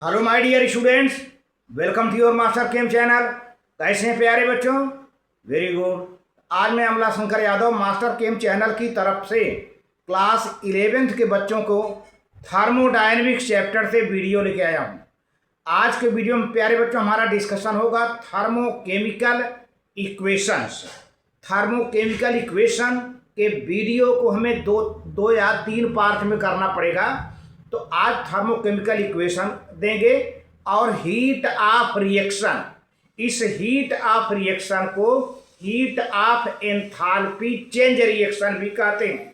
Hello my dear students, welcome to your master chem channel. कैसे हैं प्यारे बच्चों? Very good. आज मैं Amla Shankar Yadav master chem channel की तरफ से क्लास 11th के बच्चों को थर्मोडायनेमिक्स चैप्टर से वीडियो लेके आया हूं। आज के वीडियो में प्यारे बच्चों हमारा डिस्कशन होगा थर्मोकेमिकल इक्वेशंस। थर्मोकेमिकल इक्वेशन के वीडियो को हमें दो या तीन पार्ट में करना पड़ेगा। तो आज थर्मोकेमिकल इक्वेशन देंगे और हीट ऑफ रिएक्शन। इस हीट ऑफ रिएक्शन को heat of enthalpy change reaction भी कहते हैं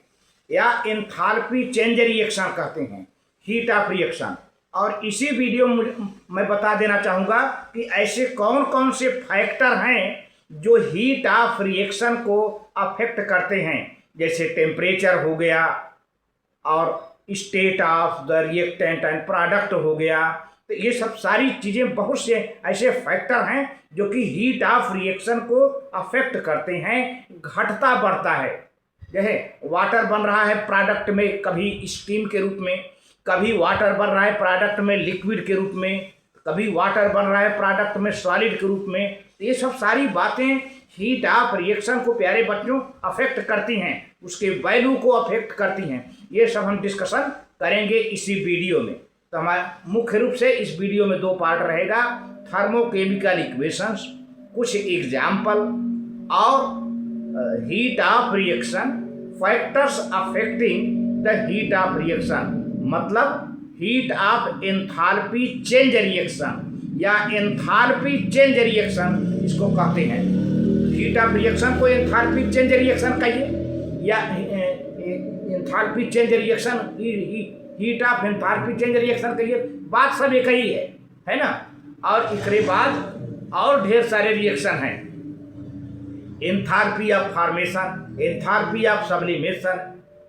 या एंथैल्पी चेंज रिएक्शन कहते हैं, हीट ऑफ रिएक्शन। और इसी वीडियो में मैं बता देना चाहूँगा कि ऐसे कौन कौन से फैक्टर हैं जो हीट ऑफ रिएक्शन को अफेक्ट करते हैं, जैसे टेम्परेचर हो गया और state of the reactant and product हो गया। तो ये सब सारी चीज़ें, बहुत से ऐसे फैक्टर हैं जो कि हीट ऑफ रिएक्शन को अफेक्ट करते हैं, घटता बढ़ता है। जैसे वाटर बन रहा है प्रोडक्ट में कभी स्टीम के रूप में, कभी वाटर बन रहा है प्रोडक्ट में लिक्विड के रूप में, कभी वाटर बन रहा है प्रोडक्ट में सॉलिड के रूप में। तो ये सब सारी बातें हीट ऑफ रिएक्शन को प्यारे बच्चों अफेक्ट करती हैं, उसके वैल्यू को अफेक्ट करती हैं। ये सब हम डिस्कशन करेंगे इसी वीडियो में। तो हमारा मुख्य रूप से इस वीडियो में दो पार्ट रहेगा, थर्मोकेमिकल इक्वेशंस, कुछ एग्जाम्पल और heat of reaction, factors affecting the heat of reaction, मतलब heat of enthalpy change reaction या एंथैल्पी चेंज रिएक्शन इसको कहते हैं। हीट ऑफ रिएक्शन को एंथैल्पी चेंज रिएक्शन कहिए या enthalpy change reaction, heat of enthalpy change reaction कहिए, बात सब एक ही है ना। और इसके बाद और ढेर सारे रिएक्शन हैं, enthalpy of formation, enthalpy of sublimation,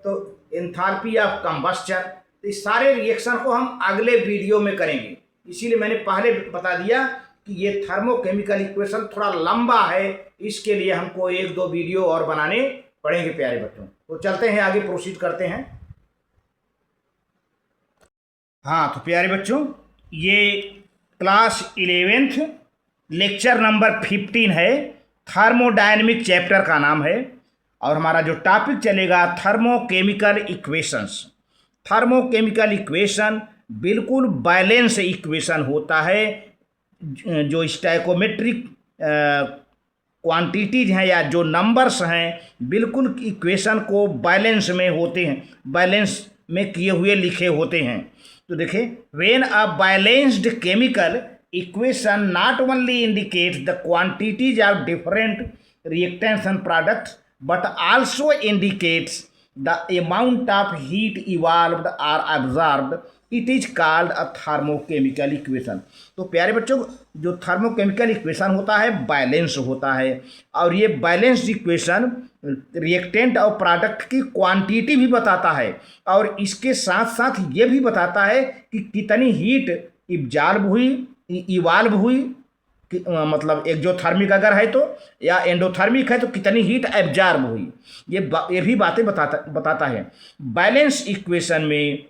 तो एंथैल्पी ऑफ कंबस्शन। तो इस सारे रिएक्शन को हम अगले वीडियो में करेंगे, इसीलिए मैंने पहले बता दिया कि ये थर्मोकेमिकल इक्वेशन थोड़ा लंबा है, इसके लिए हमको एक दो वीडियो और बनाने पड़ेंगे प्यारे बच्चों। तो चलते हैं आगे, प्रोसीड करते हैं। हाँ तो प्यारे बच्चों, ये क्लास 11th लेक्चर नंबर 15 है, थर्मोडायनेमिक चैप्टर का नाम है और हमारा जो टॉपिक चलेगा थर्मोकेमिकल इक्वेशंस। थर्मोकेमिकल इक्वेशन बिल्कुल बैलेंस इक्वेशन होता है, जो स्टैकोमेट्रिक क्वांटिटीज हैं या जो नंबर्स हैं बिल्कुल इक्वेशन को बैलेंस में होते हैं, बैलेंस में किए हुए लिखे होते हैं। तो देखिए, when a balanced chemical equation not only indicates the quantities of different reactants and products but also indicates the amount of heat evolved और absorbed, it is called a thermochemical equation. तो प्यारे बच्चों, जो थर्मोकेमिकल इक्वेशन होता है balance होता है, और ये बैलेंस्ड इक्वेशन रिएक्टेंट और प्रोडक्ट की क्वांटिटी भी बताता है और इसके साथ साथ ये भी बताता है कि कितनी हीट इवॉल्व हुई, मतलब एक्सोथर्मिक अगर है तो, या एंडोथर्मिक है तो कितनी हीट एब्जॉर्ब हुई। ये भी बातें बताता है। बैलेंस इक्वेशन में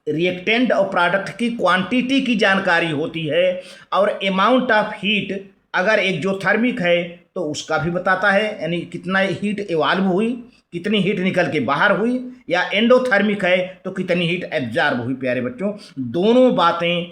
रिएक्टेंट और प्रोडक्ट की क्वांटिटी की जानकारी होती है और अमाउंट ऑफ हीट अगर एक्सोथर्मिक है तो उसका भी बताता है, यानी कितना हीट इवॉल्व हुई, कितनी हीट निकल के बाहर हुई, या एंडोथर्मिक है तो कितनी हीट एब्जॉर्ब हुई। प्यारे बच्चों, दोनों बातों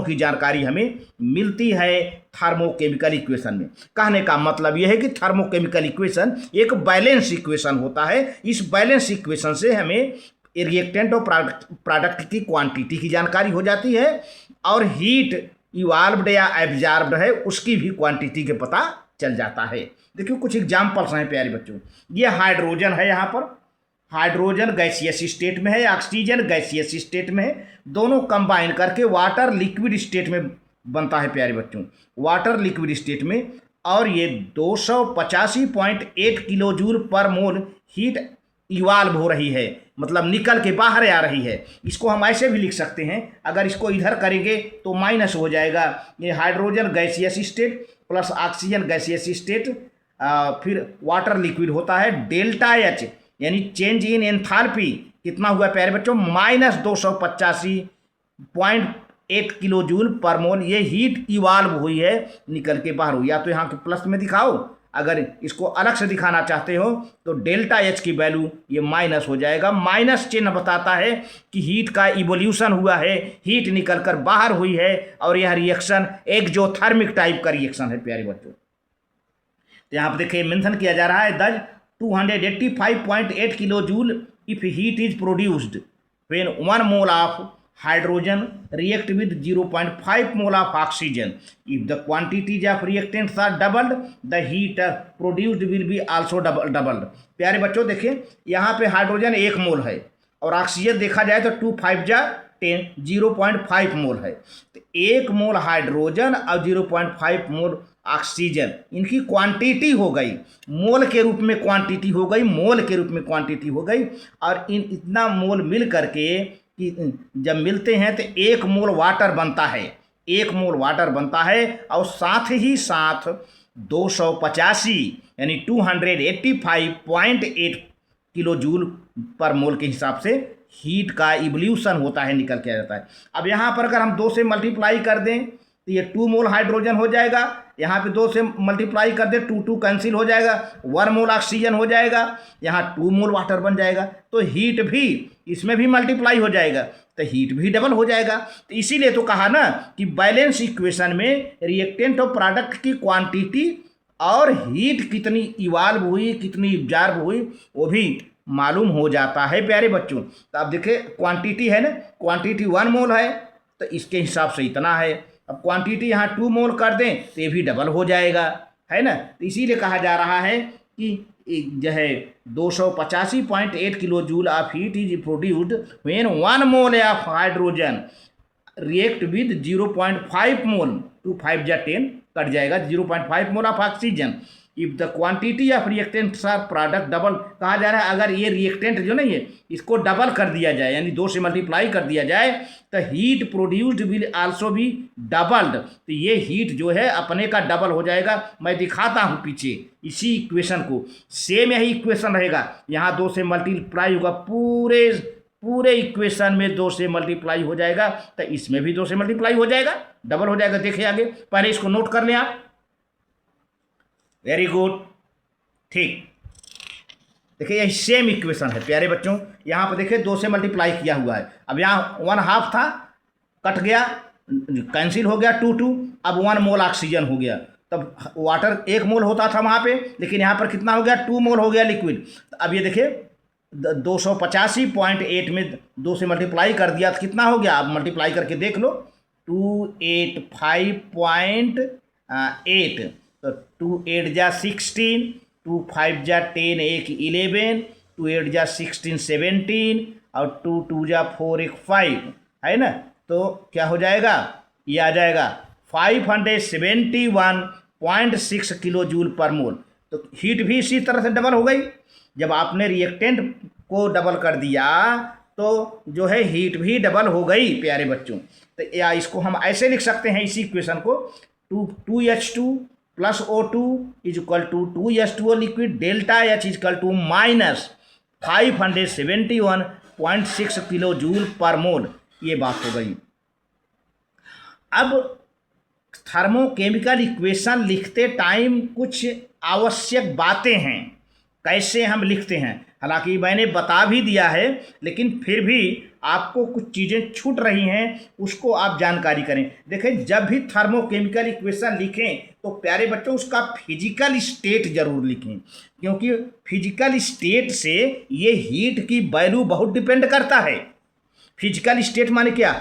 की जानकारी हमें मिलती है थर्मोकेमिकल इक्वेशन में। कहने का मतलब यह है कि थर्मोकेमिकल इक्वेशन एक बैलेंस इक्वेशन होता है। इस बैलेंस इक्वेशन से हमें रिएक्टेंट और प्रोडक्ट की क्वांटिटी की जानकारी हो जाती है और हीट इवॉल्व्ड या एब्जॉर्ब्ड है उसकी भी क्वांटिटी के पता चल जाता है। देखिए कुछ एग्जांपल्स हैं प्यारे बच्चों। ये हाइड्रोजन है, यहाँ पर हाइड्रोजन गैसियस स्टेट में है, ऑक्सीजन गैसियस स्टेट में है, दोनों कंबाइन करके वाटर लिक्विड स्टेट में बनता है प्यारे बच्चों, वाटर लिक्विड स्टेट में। और ये 285.8 किलो जूल पर मोल हीट इवॉल्व हो रही है, मतलब निकल के बाहर आ रही है। इसको हम ऐसे भी लिख सकते हैं, अगर इसको इधर करेंगे तो माइनस हो जाएगा। ये hydrogen gaseous state plus oxygen gaseous state, फिर वाटर लिक्विड होता है, डेल्टा एच यानी चेंज इन एंथैल्पी कितना हुआ प्यारे बच्चों, -285 0.8 किलो जूल पर मोल ये हीट इवाल्व हुई है, निकल के बाहर हुई। या तो यहाँ के प्लस में दिखाओ, अगर इसको अलग से दिखाना चाहते हो तो डेल्टा एच की वैल्यू ये माइनस हो जाएगा। माइनस चिन्ह बताता है कि हीट का इवोल्यूशन हुआ है, हीट निकल कर बाहर हुई है, और यह रिएक्शन एक्सोथर्मिक टाइप का रिएक्शन है प्यारे बच्चों। तो यहाँ पर देखिए मेंशन किया जा रहा है दज 285.8 kilo joule if heat is produced when 1 mole of hydrogen react with 0.5 mole of oxygen. If the quantities of reactants are doubled, the heat produced will be also doubled. प्यारे बच्चों देखिए यहाँ पे हाइड्रोजन 1 मोल है और oxygen देखा जाए तो 2 5 जा 10 0.5 मोल है। तो 1 मोल हाइड्रोजन और 0.5 मोल ऑक्सीजन, इनकी क्वांटिटी हो गई, मोल के रूप में क्वांटिटी हो गई, मोल के रूप में क्वांटिटी हो गई। और इतना मोल मिल करके कि जब मिलते हैं तो 1 मोल वाटर बनता है, 1 मोल वाटर बनता है, और साथ ही साथ 285 यानी 285.8 किलो जूल पर मोल के हिसाब से हीट का इवोल्यूशन होता है, निकल के आ जाता है। अब यहाँ पर अगर हम 2 से मल्टीप्लाई कर दें तो ये 2 मोल हाइड्रोजन हो जाएगा, यहाँ पे 2 से मल्टीप्लाई कर दे 2 2 कैंसिल हो जाएगा, 1 मोल ऑक्सीजन हो जाएगा, यहाँ 2 मोल वाटर बन जाएगा। तो हीट भी इसमें भी मल्टीप्लाई हो जाएगा, तो हीट भी डबल हो जाएगा। तो इसीलिए तो कहा ना कि बैलेंस इक्वेशन में रिएक्टेंट और प्रोडक्ट की क्वांटिटी और हीट कितनी इवाल्व हुई, कितनी एब्जॉर्ब हुई, वो भी मालूम हो जाता है प्यारे बच्चों। तो अब देखिए क्वांटिटी है ना, क्वांटिटी 1 मोल है तो इसके हिसाब से इतना है। अब क्वांटिटी यहाँ 2 मोल कर दें तो ये भी डबल हो जाएगा, है ना। तो इसीलिए कहा जा रहा है कि जो है 285.8 kilo joule of heat is produced when 1 mole of hydrogen react with 0.5 mole 2 5 जा 10 कट जाएगा 0.5 mole of oxygen. If the quantity of reactants are product double, कहा जा रहा है अगर ये रिएक्टेंट जो नहीं है इसको डबल कर दिया जाए, यानी 2 से मल्टीप्लाई कर दिया जाए, तो हीट प्रोड्यूस्ड विल आल्सो भी डबल्ड। तो ये हीट जो है अपने का डबल हो जाएगा। मैं दिखाता हूँ पीछे इसी इक्वेशन को, सेम यही इक्वेशन रहेगा। यहाँ 2 से मल्टीप्लाई होगा, पूरे इक्वेशन में 2 से मल्टीप्लाई हो जाएगा, तो इसमें भी 2 से मल्टीप्लाई हो जाएगा, डबल हो जाएगा। देखिए आगे, पहले इसको नोट कर लें आप। वेरी गुड, ठीक। देखिए यही सेम इक्वेशन है प्यारे बच्चों। यहाँ पर देखिए 2 से मल्टीप्लाई किया हुआ है। अब यहाँ 1/2 था, कट गया, कैंसिल हो गया 2 2, अब 1 मोल ऑक्सीजन हो गया। तब वाटर 1 मोल होता था वहाँ पे, लेकिन यहाँ पर कितना हो गया, 2 मोल हो गया लिक्विड। अब ये देखिए 285.8 में 2 से मल्टीप्लाई कर दिया तो कितना हो गया, आप मल्टीप्लाई करके देख लो, 285.8, तो 2 8 जा 16, 2 5 जा 10, 1 11, 2 8 जा 16 17, और 2 2 जा 4 1 5, है ना। तो क्या हो जाएगा, ये आ जाएगा 571.6 किलो जूल पर मोल। तो हीट भी इसी तरह से डबल हो गई। जब आपने रिएक्टेंट को डबल कर दिया तो जो है हीट भी डबल हो गई प्यारे बच्चों। तो या इसको हम ऐसे लिख सकते हैं इसी इक्वेशन को, 2H2 plus O2 is equal to 2H2O liquid, delta H is equal to minus 571.6 kilo joule per mole. ये बात हो गई। अब थर्मोकेमिकल इक्वेशन लिखते टाइम कुछ आवश्यक बातें हैं, कैसे हम लिखते हैं। हालांकि मैंने बता भी दिया है, लेकिन फिर भी आपको कुछ चीज़ें छूट रही हैं, उसको आप जानकारी करें। देखें, जब भी थर्मोकेमिकल इक्वेशन लिखें तो प्यारे बच्चों उसका फिजिकल स्टेट जरूर लिखें, क्योंकि फिजिकल स्टेट से ये हीट की वैल्यू बहुत डिपेंड करता है। फिजिकल स्टेट माने क्या,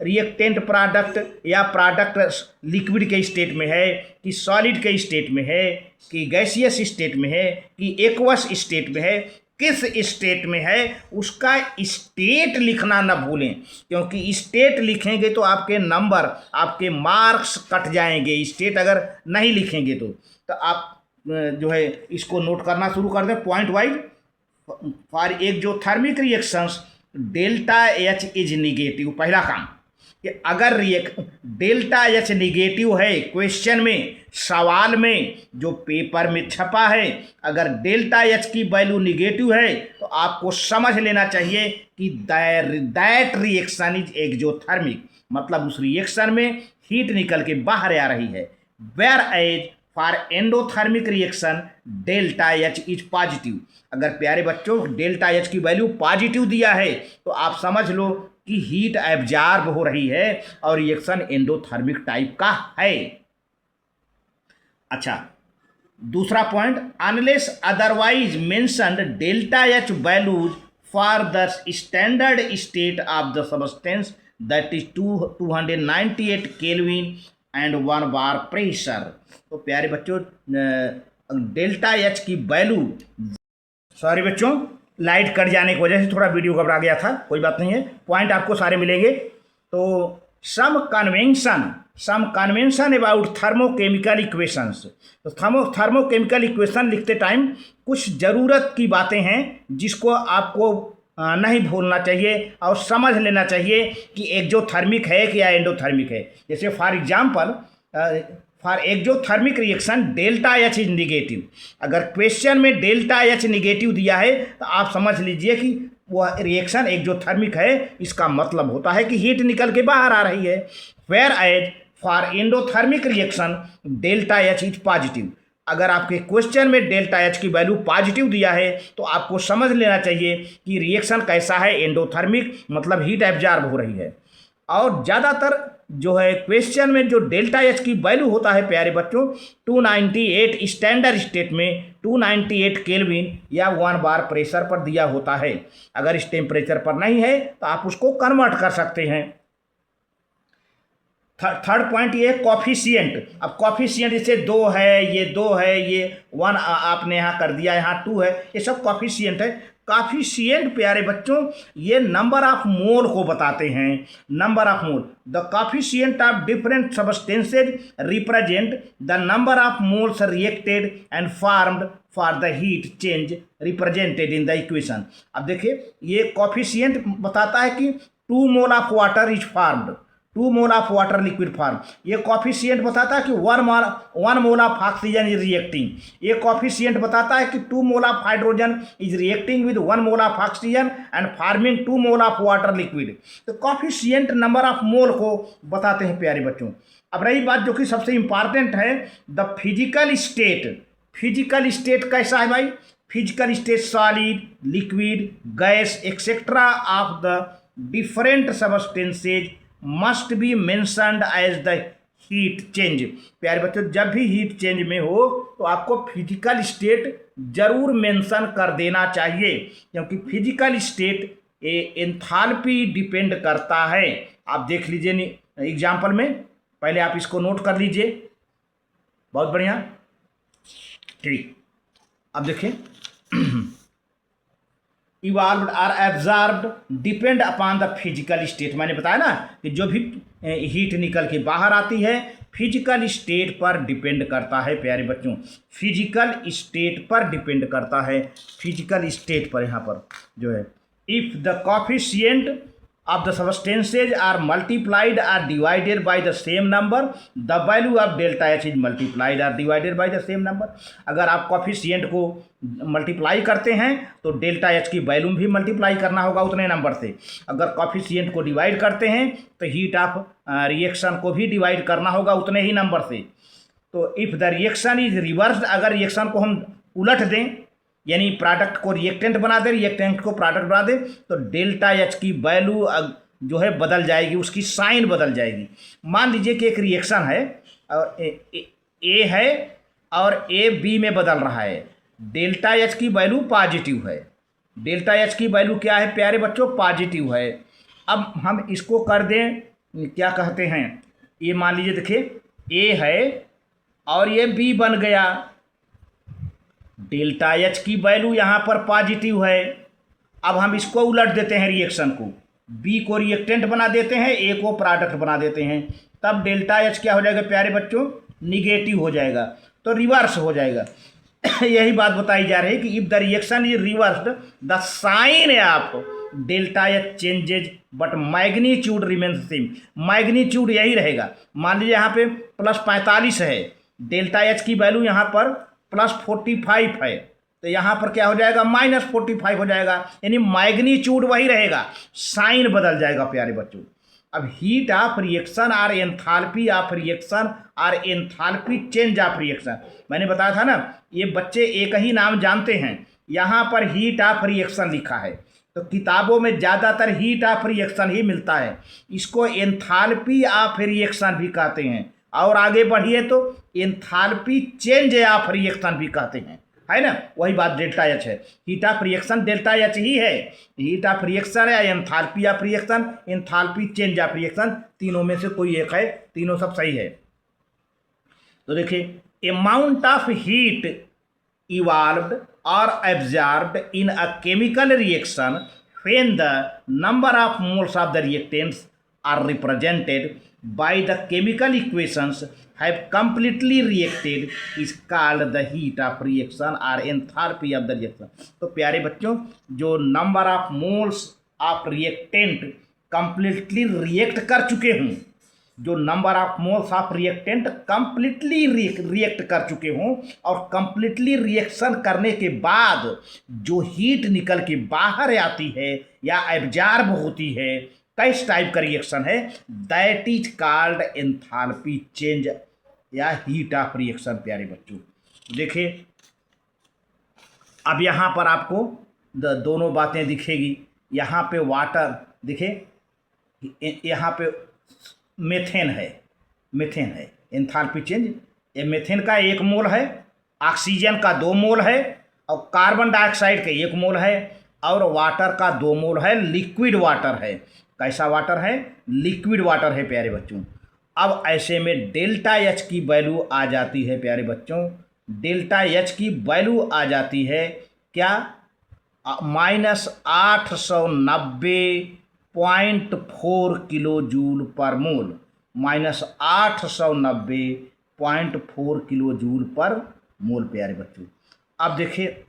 रिएक्टेंट प्रोडक्ट या प्रोडक्ट लिक्विड के स्टेट में है कि सॉलिड के स्टेट में है कि गैसियस स्टेट में है कि एक्वस स्टेट में है, किस स्टेट में है उसका स्टेट लिखना न भूलें, क्योंकि स्टेट लिखेंगे तो आपके नंबर, आपके मार्क्स कट जाएंगे। स्टेट अगर नहीं लिखेंगे तो आप जो है इसको नोट करना शुरू कर दें पॉइंट वाइज। फॉर एक जो thermic reactions delta H is negative, पहला काम कि अगर डेल्टा H निगेटिव है, क्वेश्चन में, सवाल में जो पेपर में छपा है, अगर डेल्टा H की वैल्यू निगेटिव है तो तो आपको समझ लेना चाहिए कि दैट रिएक्शन इज एक्सोथर्मिक, मतलब उस रिएक्शन में हीट निकल के बाहर आ रही है। Whereas for endothermic reaction delta H is positive. अगर प्यारे बच्चों डेल्टा एच की वैल्यू पॉजिटिव दिया है तो आप समझ लो कि हीट एब्जॉर्ब हो रही है और रिएक्शन एंडोथर्मिक टाइप का है। अच्छा, दूसरा point, unless otherwise mentioned delta H values for the standard state of the substance that is 298 kelvin and 1 bar pressure. तो प्यारे बच्चों डेल्टा एच की वैल्यू, सॉरी बच्चों लाइट कट जाने की वजह से थोड़ा वीडियो घबरा गया था, कोई बात नहीं है, पॉइंट आपको सारे मिलेंगे। तो सम कन्वेंशन अबाउट थर्मोकेमिकल इक्वेशंस। तो थर्मोकेमिकल इक्वेशन लिखते टाइम कुछ ज़रूरत की बातें हैं जिसको आपको नहीं भूलना चाहिए और समझ लेना चाहिए कि एक्सोथर्मिक है कि या एंडोथर्मिक है। जैसे for example for exothermic reaction delta H is negative. अगर क्वेश्चन में डेल्टा एच निगेटिव दिया है तो आप समझ लीजिए कि वह रिएक्शन एक्सोथर्मिक है, इसका मतलब होता है कि हीट निकल के बाहर आ रही है। Whereas for endothermic reaction delta H is positive. अगर आपके क्वेश्चन में डेल्टा एच की वैल्यू पॉजिटिव दिया है तो आपको समझ लेना चाहिए कि रिएक्शन कैसा है, एंडोथर्मिक, मतलब हीट एब्जॉर्ब हो रही है। और ज़्यादातर जो है क्वेश्चन में जो डेल्टा एच की वैल्यू होता है प्यारे बच्चों 298 स्टैंडर्ड स्टेट में 298 केल्विन या 1 बार प्रेशर पर दिया होता है। अगर इस टेम्परेचर पर नहीं है तो आप उसको कन्वर्ट कर सकते हैं। थर्ड पॉइंट ये कॉफिशिएंट। अब कॉफिशिएंट जैसे 2 है, ये 2 है, ये 1 आपने यहाँ कर दिया, यहाँ 2 है, ये सब कॉफिशिएंट है। कॉफिशिएंट प्यारे बच्चों ये नंबर ऑफ मोल को बताते हैं, number of mole. The coefficient of different substances represent the number of moles reacted and formed for the heat change represented in the equation. अब देखिए ये कॉफिशिएंट बताता है कि 2 mole of water is formed, 2 mole of water liquid form. ये coefficient बताता है कि 1 mole of oxygen is reacting. ये कॉफिशिएंट बताता है कि 2 mole of hydrogen is reacting with 1 mole of oxygen and farming 2 mole of water liquid. तो coefficient number of mole को बताते हैं प्यारे बच्चों। अब रही बात जो कि सबसे इंपॉर्टेंट है, the physical state. Physical state कैसा है भाई? Physical state solid, liquid, gas etcetera of the different substances must be mentioned as the heat change. प्यारे बच्चों जब भी हीट चेंज में हो तो आपको फिजिकल स्टेट जरूर मेंशन कर देना चाहिए, क्योंकि फिजिकल स्टेट एंथैल्पी डिपेंड करता है। आप देख लीजिए एग्जाम्पल में, पहले आप इसको नोट कर लीजिए, बहुत बढ़िया, ठीक। अब देखिए evolved or absorbed depend upon the physical state. मैंने बताया ना कि जो भी हीट निकल के बाहर आती है फिजिकल स्टेट पर डिपेंड करता है प्यारे बच्चों, फिजिकल स्टेट पर डिपेंड करता है, फिजिकल स्टेट पर यहाँ पर जो है। If the coefficient of the substances are multiplied or divided by the same number, the value of delta H is multiplied or divided by the same number। अगर आप कॉफिशिएंट को मल्टीप्लाई करते हैं तो डेल्टा एच की value भी multiply करना होगा उतने नंबर से। अगर कॉफिशिएंट को डिवाइड करते हैं तो हीट ऑफ रिएक्शन को भी डिवाइड करना होगा उतने ही नंबर से। तो if the reaction is reversed, अगर रिएक्शन को हम उलट दें यानी प्रोडक्ट को रिएक्टेंट बना दे, रिएक्टेंट को प्रोडक्ट बना दे, तो डेल्टा एच की वैल्यू जो है बदल जाएगी, उसकी साइन बदल जाएगी। मान लीजिए कि एक रिएक्शन है और ए है और ए बी में बदल रहा है, डेल्टा एच की वैल्यू पॉजिटिव है। डेल्टा एच की वैल्यू क्या है प्यारे बच्चों? पॉजिटिव है। अब हम इसको कर दें, क्या कहते हैं, ये मान लीजिए देखिए ए है और ये बी बन गया, डेल्टा एच की वैल्यू यहाँ पर पॉजिटिव है। अब हम इसको उलट देते हैं, रिएक्शन को, बी को रिएक्टेंट बना देते हैं, ए को प्रोडक्ट बना देते हैं, तब डेल्टा एच क्या हो जाएगा प्यारे बच्चों? निगेटिव हो जाएगा, तो रिवर्स हो जाएगा। यही बात बताई जा रही है कि if the reaction is reversed the sign of delta H changes but magnitude remains same. Magnitude यही रहेगा। मान लीजिए यहाँ पे +45 है, डेल्टा एच की वैल्यू यहाँ पर +45 है, तो यहाँ पर क्या हो जाएगा, -45 हो जाएगा, यानी मैग्नीट्यूड वही रहेगा, साइन बदल जाएगा प्यारे बच्चों। अब हीट ऑफ रिएक्शन और एंथैल्पी ऑफ रिएक्शन और एंथैल्पी चेंज ऑफ रिएक्शन, मैंने बताया था ना, ये बच्चे एक ही नाम जानते हैं। यहाँ पर हीट ऑफ रिएक्शन लिखा है, तो किताबों में ज़्यादातर हीट ऑफ रिएक्शन ही मिलता है, इसको एंथैल्पी ऑफ रिएक्शन भी कहते हैं, और आगे बढ़िए तो एंथैल्पी चेंज ऑफ रिएक्शन भी कहते हैं, है ना, वही बात डेल्टा एच है। Heat of reaction delta H ही है, हीट ऑफ रिएक्शन है, enthalpy of reaction, enthalpy change of reaction, तीनों में से कोई एक है, तीनों सब सही है। तो देखिए, amount of heat evolved or absorbed in a chemical reaction when the number of moles of the reactants are represented by the chemical equations have completely reacted is called the heat of reaction or enthalpy of the reaction। तो प्यारे बच्चों, जो number of moles of reactant completely react कर चुके हों, जो number of moles of reactant completely react कर चुके हों और कंप्लीटली रिएक्शन करने के बाद जो हीट निकल के बाहर आती है या एब्जॉर्ब होती है, किस टाइप का रिएक्शन है, that is called enthalpy change या हीट ऑफ रिएक्शन। प्यारे बच्चों देखिए, अब यहाँ पर आपको दोनों बातें दिखेगी। यहाँ पे वाटर देखिए, यहाँ पे मेथेन है, एंथैल्पी चेंज, ये मेथेन का 1 मोल है, ऑक्सीजन का 2 मोल है, और कार्बन डाइऑक्साइड का 1 मोल है, और वाटर का 2 मोल है, लिक्विड वाटर है। कैसा वाटर है, लिक्विड वाटर है प्यारे बच्चों। अब ऐसे में डेल्टा एच की वैल्यू आ जाती है प्यारे बच्चों, डेल्टा एच की वैल्यू आ जाती है क्या, -890.4 किलो जूल पर मोल, -890.4 किलो जूल पर मोल प्यारे बच्चों। अब देखिए,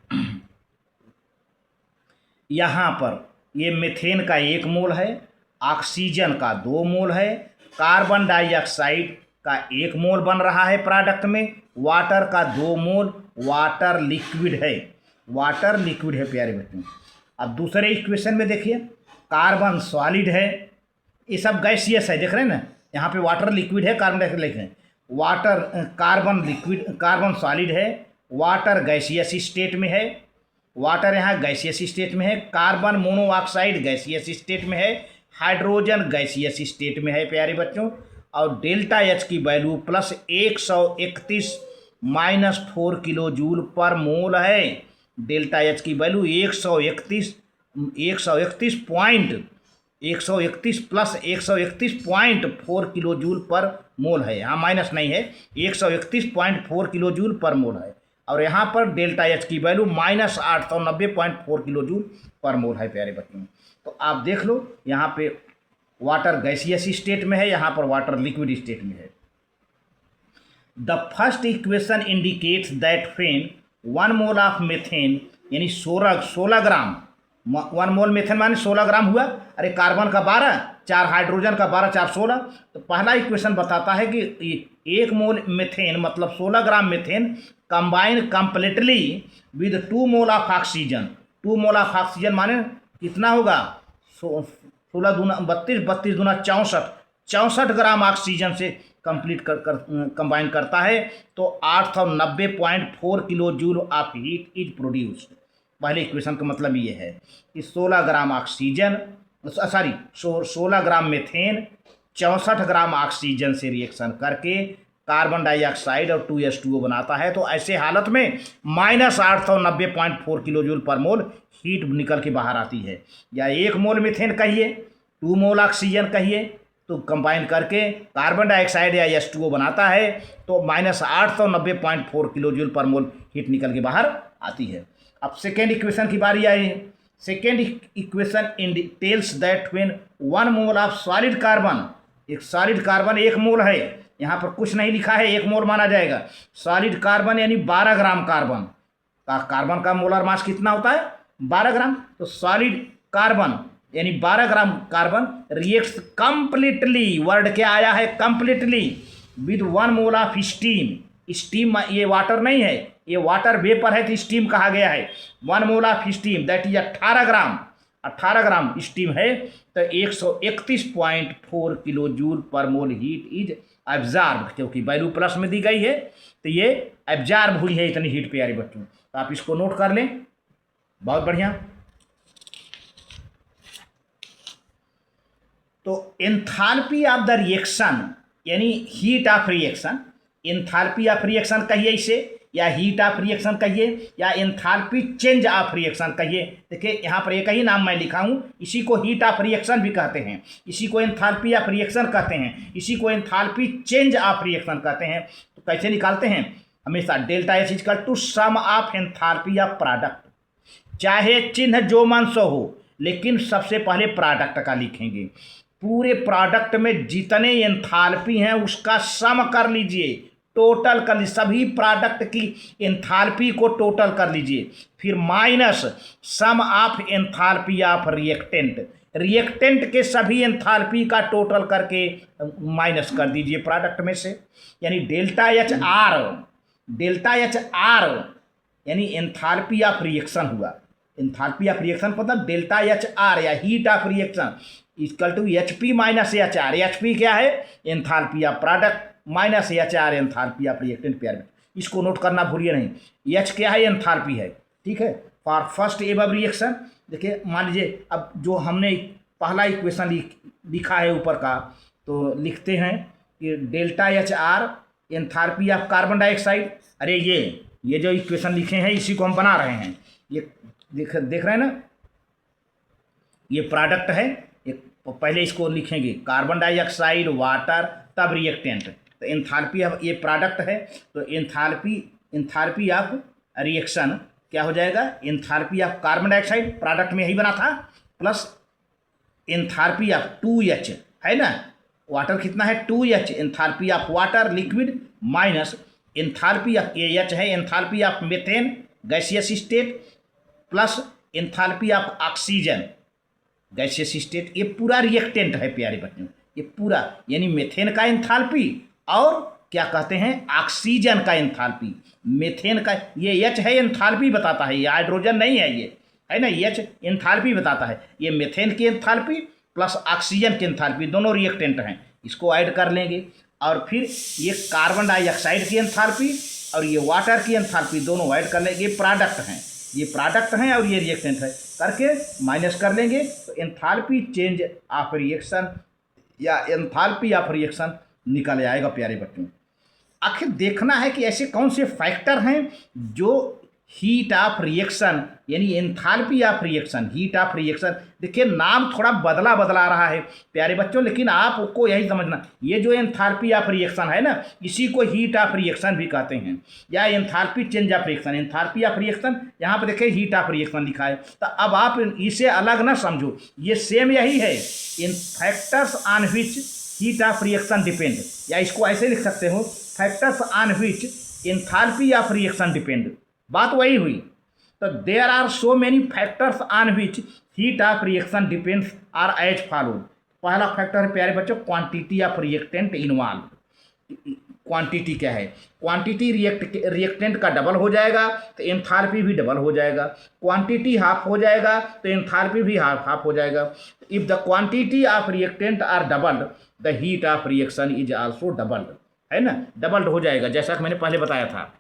यहाँ पर ये मीथेन का 1 मोल है, ऑक्सीजन का 2 मोल है, कार्बन डाइऑक्साइड का 1 मोल बन रहा है प्रोडक्ट में, वाटर का 2 मोल, वाटर लिक्विड है प्यारे बच्चों। अब दूसरे इक्वेशन में देखिए, कार्बन सॉलिड है, ये सब गैसियस है, देख रहे हैं ना, यहाँ पे वाटर लिक्विड है, कार्बन डाइऑक्साइड लिखे हैं, water carbon liquid, carbon solid है, वाटर गैसियस स्टेट में है, वाटर यहाँ गैसियस स्टेट में है, कार्बन मोनोऑक्साइड गैसियस स्टेट में है, हाइड्रोजन गैसियस स्टेट में है प्यारे बच्चों। और डेल्टा एच की वैल्यू +131 -4 किलो जूल पर मोल है। डेल्टा एच की वैल्यू 131 + 131.4 किलो जूल पर मोल है, यहाँ माइनस नहीं है, 131.4 किलो जूल पर मोल है। और यहाँ पर डेल्टा एच की वैल्यू -890.4 किलो जूल पर मोल है प्यारे बच्चों। तो आप देख लो, यहाँ पे वाटर गैसियस स्टेट में है, यहाँ पर वाटर लिक्विड स्टेट में है। The first equation indicates that when 1 mole of methane, यानी 16 ग्राम, 1 मोल मेथेन माने 16 ग्राम हुआ, अरे कार्बन का 12, 4 हाइड्रोजन का 12, 4 16। तो पहला इक्वेशन बताता है कि 1 मोल मेथेन मतलब 16 gram methane combine completely with 2 mole of oxygen. 2 mole of oxygen माने कितना होगा, 16 दूना 32, 32 दूना 64 ग्राम ऑक्सीजन से कंप्लीट कंबाइन करता है, तो 890.4 kilo joule of heat is produced. पहले इक्वेशन का मतलब ये है कि 16 gram oxygen, 16 gram methane 64 gram oxygen से रिएक्शन करके कार्बन डाइऑक्साइड और 2H2O बनाता है। तो ऐसे हालत में -890.4 किलो जूल पर मोल हीट निकल के बाहर आती है। या 1 मोल मीथेन कहिए, 2 मोल ऑक्सीजन कहिए, तो कंबाइन करके कार्बन डाइऑक्साइड या H2O बनाता है, तो -890.4 किलो जूल पर मोल हीट निकल के बाहर आती है। अब सेकेंड इक्वेशन की बारी आई है। Second equation tells that when 1 mole of solid carbon, एक सॉलिड कार्बन 1 मोल है, यहाँ पर कुछ नहीं लिखा है, 1 मोल माना जाएगा। सॉलिड कार्बन यानी 12 ग्राम कार्बन कार्बन का मोलर मास कितना होता है, 12 ग्राम। तो सॉलिड कार्बन यानी 12 gram carbon reacts completely, word क्या आया है, completely, with 1 mole of steam. Steam ये वाटर नहीं है, ये वाटर वेपर है तो स्टीम कहा गया है। 1 mole of steam that is 18 gram steam है तो 131.4 kilo joule per mole heat is absorb, क्योंकि वैल्यू प्लस में दी गई है तो ये एब्जॉर्ब हुई है इतनी हीट प्यारे बच्चों। तो आप इसको नोट कर लें, बहुत बढ़िया। तो एंथैल्पी ऑफ द रिएक्शन यानी heat of reaction, enthalpy of reaction कहिए इसे, या हीट ऑफ रिएक्शन कहिए, या एंथैल्पी चेंज ऑफ रिएक्शन कहिए। देखिए यहाँ पर एक ही नाम मैं लिखा हूँ, इसी को हीट ऑफ रिएक्शन भी कहते हैं, इसी को एंथैल्पी ऑफ रिएक्शन कहते हैं, इसी को एंथैल्पी चेंज ऑफ रिएक्शन कहते हैं। तो कैसे निकालते हैं, हमेशा delta H equal to sum of enthalpy of product, चाहे चिन्ह जो मन सो हो, लेकिन सबसे पहले प्रोडक्ट का लिखेंगे। पूरे प्रोडक्ट में जितने एंथैल्पी हैं उसका सम कर लीजिए, टोटल कर लीजिए, सभी प्रोडक्ट की एंथैल्पी को टोटल कर लीजिए, फिर minus sum of enthalpy of reactant, reactant के सभी एंथैल्पी का टोटल करके माइनस कर दीजिए प्रोडक्ट में से। यानी डेल्टा एच आर यानी एंथैल्पी ऑफ रिएक्शन हुआ। एंथैल्पी ऑफ रिएक्शन मतलब डेल्टा एच आर या heat of reaction equal to H P minus H R. H P क्या है, enthalpy of product, minus H R enthalpy of reactant पेयर में। इसको note करना भूलिए नहीं। एच क्या है, एंथैल्पी है, ठीक है। फॉर फर्स्ट एबव रिएक्शन, देखिए मान लीजिए अब जो हमने पहला इक्वेशन लिखा है ऊपर का, तो लिखते हैं कि delta H R enthalpy of carbon dioxide. अरे ये जो इक्वेशन लिखे हैं इसी को हम बना रहे हैं। ये देख रहे हैं ना, ये प्रोडक्ट है, पहले इसको लिखेंगे कार्बन डाइऑक्साइड वाटर तब रिएक्टेंट। तो एंथैल्पी ऑफ ये प्रोडक्ट है, तो एंथैल्पी ऑफ रिएक्शन क्या हो जाएगा, enthalpy of carbon dioxide product में यही बना था, प्लस एंथैल्पी ऑफ 2H है ना, वाटर कितना है 2H, enthalpy of water liquid minus enthalpy of H है, enthalpy of methane gaseous state plus enthalpy of oxygen gaseous state. ये पूरा रिएक्टेंट है प्यारे बच्चों, ये पूरा यानी मीथेन का एंथैल्पी और क्या कहते हैं ऑक्सीजन का एंथैल्पी। मीथेन का ये H है, एंथैल्पी बताता है, ये हाइड्रोजन नहीं है, ये है ना, H एंथैल्पी बताता है। ये मीथेन की एंथैल्पी प्लस ऑक्सीजन की एंथैल्पी दोनों रिएक्टेंट हैं, इसको ऐड कर लेंगे। और फिर ये कार्बन डाइऑक्साइड की एंथैल्पी और ये वाटर की एंथैल्पी दोनों ऐड कर लेंगे। ये प्रोडक्ट हैं, ये प्रोडक्ट हैं और ये रिएक्टेंट है, करके माइनस कर लेंगे। तो एंथैल्पी चेंज ऑफ रिएक्शन या एंथैल्पी ऑफ रिएक्शन निकल आएगा प्यारे बच्चों। आखिर देखना है कि ऐसे कौन से फैक्टर हैं जो हीट ऑफ रिएक्शन यानी enthalpy of reaction, heat of reaction, देखिए नाम थोड़ा बदला रहा है प्यारे बच्चों, लेकिन आपको यही समझना, ये जो एंथैल्पी ऑफ रिएक्शन है ना, इसी को हीट ऑफ रिएक्शन भी कहते हैं या enthalpy change of reaction. Enthalpy of reaction यहाँ पर देखिए हीट ऑफ रिएक्शन लिखा है, तो अब आप इसे अलग ना समझो, ये सेम यही है, in factors on which heat of reaction depend, या इसको ऐसे लिख सकते हो factors on which enthalpy of reaction depend, बात वही हुई। तो there are so many factors on which heat of reaction depends are as followed. पहला फैक्टर है प्यारे बच्चों quantity of reactant involve. Quantity क्या है, क्वांटिटी रिएक्टेंट का डबल हो जाएगा तो एंथैल्पी भी डबल हो जाएगा, क्वांटिटी हाफ हो जाएगा तो एंथैल्पी भी हाफ हो जाएगा। If the quantity of reactant are doubled the heat of reaction is also doubled, है ना, डबल्ड हो जाएगा जैसा कि मैंने पहले बताया था।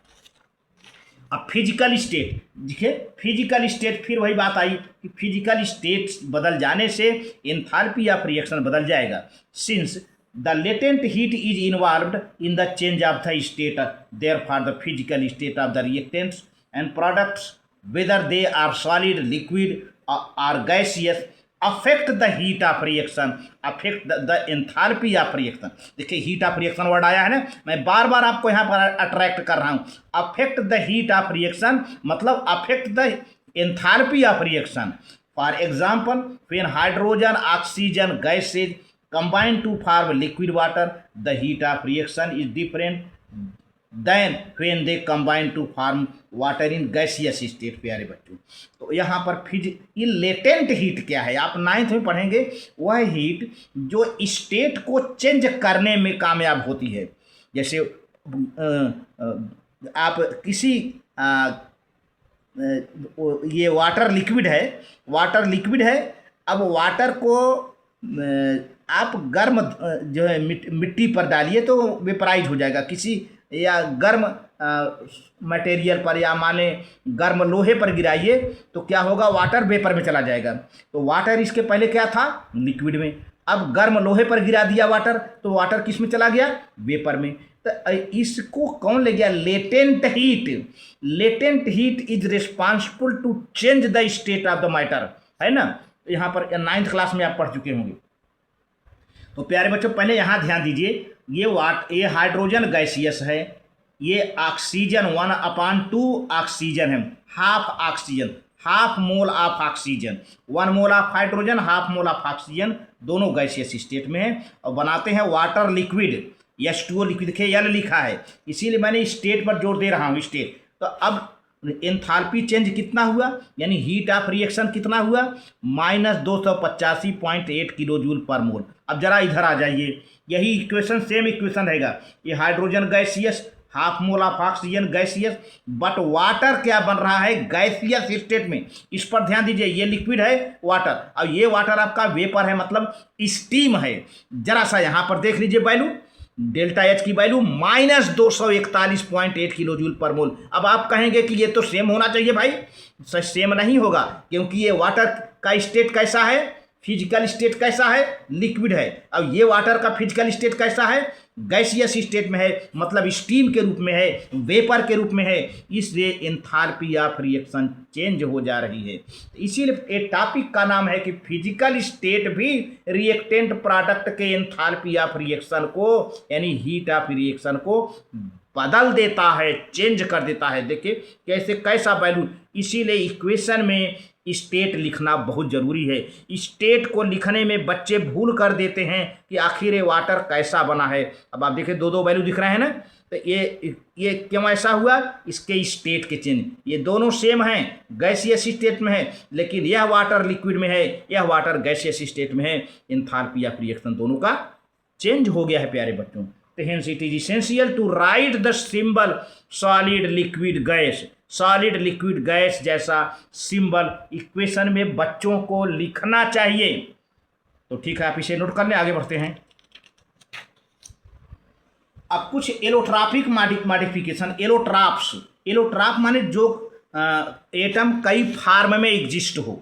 अब फिजिकल स्टेट, देखिए फिजिकल स्टेट, फिर वही बात आई कि फिजिकल स्टेट बदल जाने से एंथैल्पी ऑफ रिएक्शन बदल जाएगा। Since the latent heat is involved in the change of the state, therefore the physical state of the reactants and products whether they are solid liquid or gaseous affect the heat of reaction, affect the enthalpy of reaction. देखिए heat of reaction word आया है ना, मैं बार बार आपको यहाँ पर attract कर रहा हूँ। Affect the heat of reaction मतलब affect the enthalpy of reaction. For example when hydrogen oxygen gases combine to form liquid water, the heat of reaction is different than when they combine to form water in gaseous state। प्यारे बच्चों, तो यहाँ पर ये latent heat क्या है आप 9th में पढ़ेंगे, वह हीट जो स्टेट को चेंज करने में कामयाब होती है। जैसे आप किसी ये वाटर लिक्विड है, वाटर लिक्विड है। अब वाटर को आप गर्म जो है मिट्टी पर डालिए तो वेपराइज हो जाएगा किसी, या गर्म मटेरियल पर, या माने गर्म लोहे पर गिराइए तो क्या होगा, वाटर वेपर में चला जाएगा। तो वाटर इसके पहले क्या था, लिक्विड में। अब गर्म लोहे पर गिरा दिया वाटर तो वाटर किस में चला गया, वेपर में। तो इसको कौन ले गया, latent heat. Latent heat is responsible to change the state of the matter, है ना। यहाँ पर 9th क्लास में आप पढ़ चुके होंगे। तो प्यारे बच्चों पहले यहाँ ध्यान दीजिए, ये हाइड्रोजन गैसियस है, ये ऑक्सीजन 1/2 ऑक्सीजन है, half oxygen, half mole of oxygen, 1 mole of hydrogen, half mole of oxygen, दोनों गैसियस स्टेट में है और बनाते हैं वाटर लिक्विड। H2O लिक्विड देखिए L लिखा है, इसीलिए मैंने स्टेट पर जोर दे रहा हूँ, स्टेट। तो अब एंथैल्पी चेंज कितना हुआ, यानी हीट ऑफ रिएक्शन कितना हुआ, -285.8 किलो जूल पर मोल। अब जरा इधर आ जाइए, यही इक्वेशन सेम इक्वेशन रहेगा। ये hydrogen gaseous, half mole of oxygen gaseous, but water क्या बन रहा है, गैसियस स्टेट में। इस पर ध्यान दीजिए, ये लिक्विड है वाटर, और ये वाटर आपका वेपर है, मतलब स्टीम है। जरा सा यहाँ पर देख लीजिए वैल्यू, डेल्टा एच की वैल्यू -241.8 किलो जूल पर मोल। अब आप कहेंगे कि ये तो सेम होना चाहिए भाई, सेम नहीं होगा, क्योंकि ये वाटर का स्टेट कैसा है, फिजिकल स्टेट कैसा है, लिक्विड है। अब ये वाटर का फिजिकल स्टेट कैसा है, गैसियस स्टेट में है, मतलब स्टीम के रूप में है, वेपर के रूप में है, इसलिए एंथैल्पी ऑफ रिएक्शन चेंज हो जा रही है। इसीलिए एक टॉपिक का नाम है कि फिजिकल स्टेट भी रिएक्टेंट प्रोडक्ट के एंथैल्पी ऑफ रिएक्शन को, यानी हीट ऑफ रिएक्शन को बदल देता है, चेंज कर देता है। देखिए कैसे, कैसा वैल्यू। इसीलिए इक्वेशन में स्टेट लिखना बहुत ज़रूरी है। स्टेट को लिखने में बच्चे भूल कर देते हैं कि आखिर ये वाटर कैसा बना है। अब आप देखिए दो वैल्यू दिख रहे हैं ना, तो ये क्यों ऐसा हुआ, इसके स्टेट के चेंज। ये दोनों सेम हैं, गैसियस स्टेट में है, लेकिन यह वाटर लिक्विड में है, यह वाटर गैसियस स्टेट में है। एंथैल्पी ऑफ रिएक्शन दोनों का चेंज हो गया है प्यारे बच्चों। तो hence it is essential to write the symbol solid liquid gas. Solid liquid gas जैसा सिंबल इक्वेशन में बच्चों को लिखना चाहिए। तो ठीक है, आप इसे नोट कर लें, आगे बढ़ते हैं। अब कुछ एलोट्रॉपिक मॉडिफिकेशन। एलोट्रॉप्स, एलोट्रॉप माने जो एटम कई फार्म में एग्जिस्ट हो,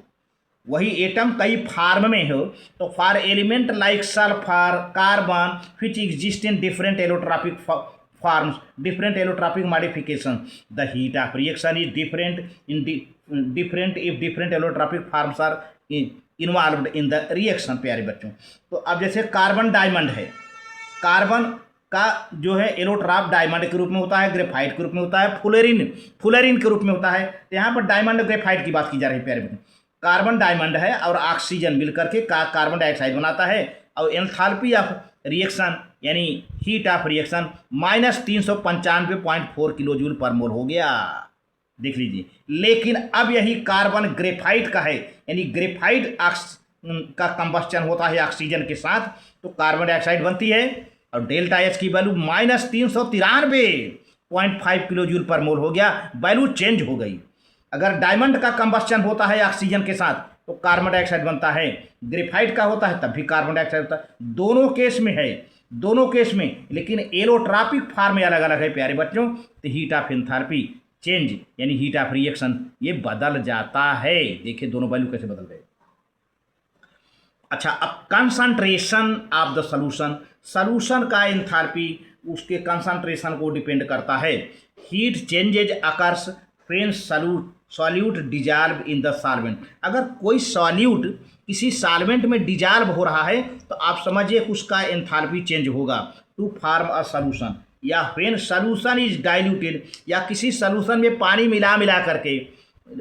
वही एटम कई फार्म में हो। तो for element like sulphur, carbon which exist in different allotropic forms, different allotropic modification, the heat of reaction is different if different allotropic forms are involved in the reaction। प्यारे बच्चों, तो अब जैसे carbon diamond है, carbon का जो है allotrope diamond के रूप में होता है, ग्रेफाइट के रूप में होता है, फुलेरिन के रूप में होता है। तो यहाँ पर डायमंड ग्रेफाइट की बात की जा रही है प्यारे बच्चों। कार्बन डायमंड है और ऑक्सीजन मिलकर के कार्बन डाइऑक्साइड बनाता है, और एंथैल्पी ऑफ रिएक्शन यानी heat of reaction -395.4 kilo joule per mole हो गया। देख लीजिए, लेकिन अब यही कार्बन ग्रेफाइट का है, यानी ग्रेफाइट का कंबस्चन होता है ऑक्सीजन के साथ, तो कार्बन डाइऑक्साइड बनती है, और डेल्टा एच की value -393.5 kilo joule per mole हो गया। वैल्यू चेंज हो गई। अगर डायमंड का कंबस्चन होता है ऑक्सीजन के साथ तो कार्बन डाइऑक्साइड बनता है, ग्रेफाइट का होता है तब भी कार्बन डाइऑक्साइड होता है। दोनों केस में है, दोनों केस में, लेकिन एलोट्रॉपिक फॉर्म में अलग अलग है प्यारे बच्चों। तो हीट ऑफ एंथैल्पी चेंज यानी हीट ऑफ रिएक्शन ये बदल जाता है। देखिए दोनों वैल्यू कैसे बदल गए। अच्छा, अब concentration of the solution, solution का एंथैल्पी उसके कंसंट्रेशन को डिपेंड करता है। Heat changes occurs when solute dissolve in the solvent. अगर कोई सॉल्यूट किसी सॉल्वेंट में डिजॉल्व हो रहा है तो आप समझिए उसका एंथैल्पी चेंज होगा। टू फॉर्म अ सॉल्यूशन, या व्हेन सॉल्यूशन इज डाइल्यूटेड, या किसी सॉल्यूशन में पानी मिला करके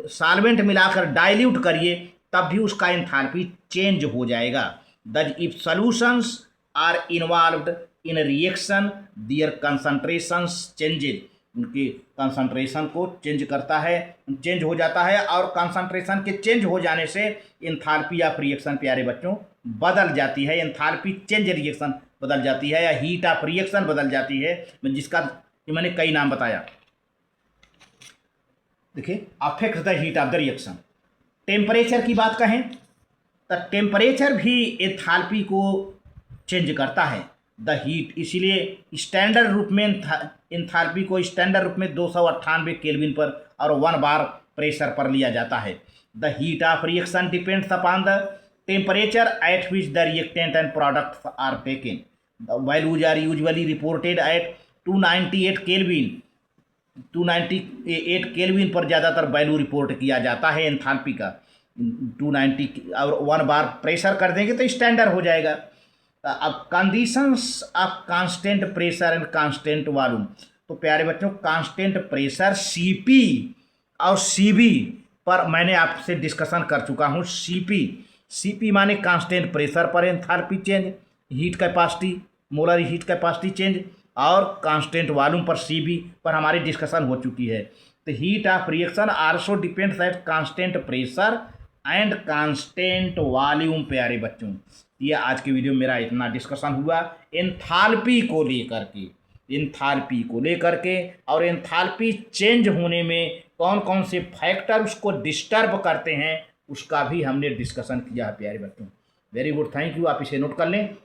सॉल्वेंट मिलाकर डाइल्यूट करिए तब भी उसका एंथैल्पी चेंज हो जाएगा। That if solutions are involved in reaction their concentrations changes, उनकी कंसंट्रेशन को चेंज करता है, चेंज हो जाता है, और कंसंट्रेशन के चेंज हो जाने से एंथैल्पी ऑफ रिएक्शन प्यारे बच्चों बदल जाती है। एंथैल्पी चेंज रिएक्शन बदल जाती है, या हीट ऑफ रिएक्शन बदल जाती है, जिसका मैंने कई नाम बताया। देखिए affect the heat of the reaction. Temperature की बात कहें तो टेम्परेचर भी एंथैल्पी को चेंज करता है। द हीट, इसीलिए स्टैंडर्ड रूप में एंथैल्पी को स्टैंडर्ड रूप में 298 केल्विन पर और 1 बार प्रेशर पर लिया जाता है। The heat of reaction depends upon the temperature at which the reactant and products are taken. The values are usually reported at 298 kelvin. 298 kelvin पर ज़्यादातर वैल्यू रिपोर्ट किया जाता है एंथैल्पी का। 290 और 1 बार प्रेशर कर देंगे तो स्टैंडर्ड हो जाएगा। अब conditions of constant pressure and constant volume. तो प्यारे बच्चों, कांस्टेंट प्रेशर सीपी और सीबी पर मैंने आपसे डिस्कशन कर चुका हूँ। सीपी माने कांस्टेंट प्रेशर पर enthalpy change, heat capacity, molar heat capacity change, और कांस्टेंट वॉल्यूम पर सीबी पर हमारी डिस्कशन हो चुकी है। तो heat of reaction also depends at constant pressure and constant volume. प्यारे बच्चों, ये आज के वीडियो में मेरा इतना डिस्कशन हुआ एंथैल्पी को लेकर के और एंथैल्पी चेंज होने में कौन कौन से फैक्टर उसको डिस्टर्ब करते हैं उसका भी हमने डिस्कशन किया है प्यारे बच्चों। Very good, thank you. आप इसे नोट कर लें।